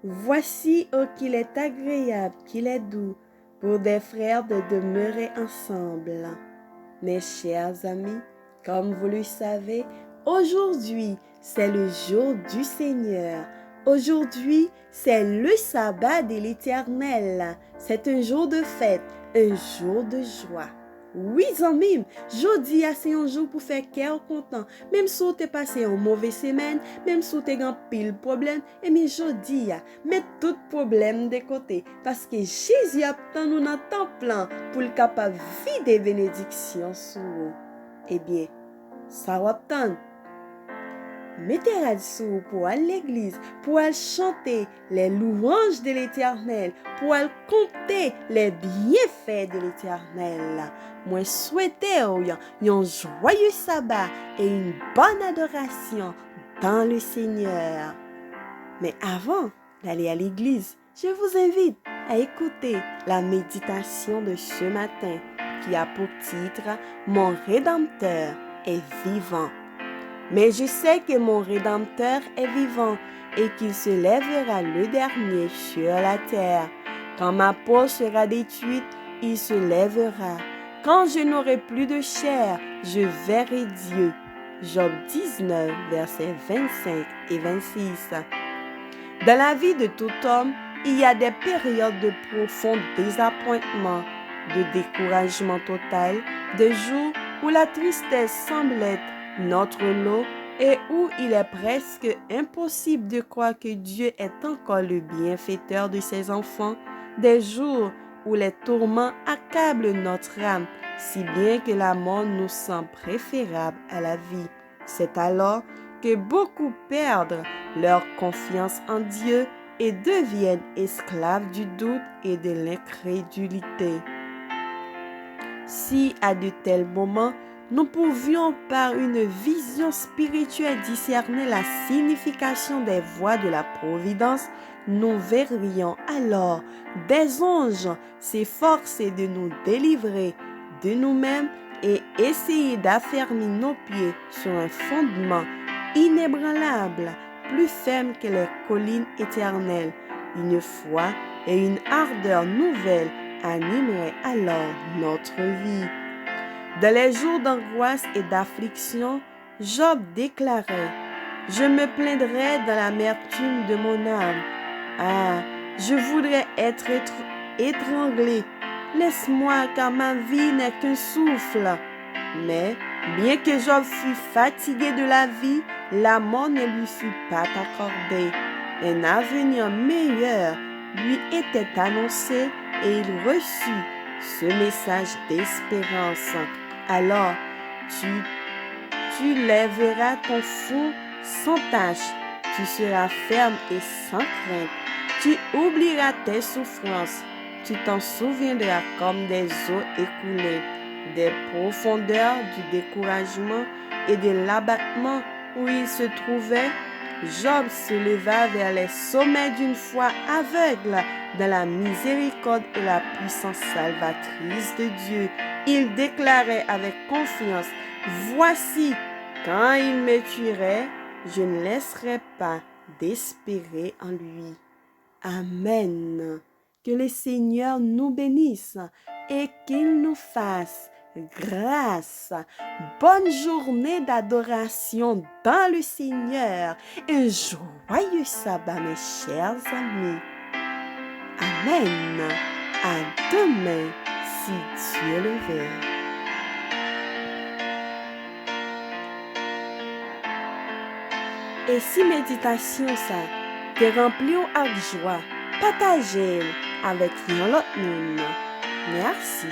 Voici qu'il est agréable, qu'il est doux pour des frères de demeurer ensemble. Mes chers amis, comme vous le savez, aujourd'hui, c'est le jour du Seigneur. Aujourd'hui, c'est le sabbat de l'Éternel. C'est un jour de fête, un jour de joie. Oui, amis, jeudi, c'est un jour pour faire cœur content. Même si tu passé une mauvaise semaine, même si tu as pile problème, et mais jeudi, mets tout problème de côté. Parce que Jésus attend nous dans temps plein pour le capable de des bénédictions sur vous. Eh bien, ça va attendre. Mettez la dessous pour aller à l'église, pour aller chanter les louanges de l'Éternel, pour aller compter les bienfaits de l'Éternel. Moi, souhaitez un joyeux sabbat et une bonne adoration dans le Seigneur. Mais avant d'aller à l'église, je vous invite à écouter la méditation de ce matin qui a pour titre « Mon Rédempteur est vivant ». Mais je sais que mon Rédempteur est vivant et qu'il se lèvera le dernier sur la terre. Quand ma peau sera détruite, il se lèvera. Quand je n'aurai plus de chair, je verrai Dieu. Job 19, versets 25 et 26. Dans la vie de tout homme, il y a des périodes de profond désappointement, de découragement total, des jours où la tristesse semble être notre lot et où il est presque impossible de croire que Dieu est encore le bienfaiteur de ses enfants, des jours où les tourments accablent notre âme, si bien que la mort nous semble préférable à la vie. C'est alors que beaucoup perdent leur confiance en Dieu et deviennent esclaves du doute et de l'incrédulité. Si à de tels moments, nous pouvions par une vision spirituelle discerner la signification des voies de la providence, nous verrions alors des anges s'efforcer de nous délivrer de nous-mêmes et essayer d'affermir nos pieds sur un fondement inébranlable, plus ferme que les collines éternelles. Une foi et une ardeur nouvelles animerait alors notre vie. Dans les jours d'angoisse et d'affliction, Job déclarait « Je me plaindrai dans l'amertume de mon âme. Ah, je voudrais être étranglé. Laisse-moi car ma vie n'est qu'un souffle. » Mais, bien que Job fût fatigué de la vie, la mort ne lui fut pas accordée. Un avenir meilleur lui était annoncé et il reçut ce message d'espérance. Alors, tu lèveras ton front sans tache, tu seras ferme et sans crainte, tu oublieras tes souffrances, tu t'en souviendras comme des eaux écoulées, des profondeurs du découragement et de l'abattement où il se trouvait. Job se leva vers les sommets d'une foi aveugle dans la miséricorde et la puissance salvatrice de Dieu. Il déclarait avec confiance, « Voici, quand il me tuerait, je ne laisserai pas d'espérer en lui. » Amen. Que le Seigneur nous bénisse et qu'il nous fasse grâce. Bonne journée d'adoration dans le Seigneur. Un joyeux sabbat, mes chers amis. Amen. À demain, si Dieu le veut. Et si méditation ça te remplit avec joie, partagez avec l'autre monde. Merci.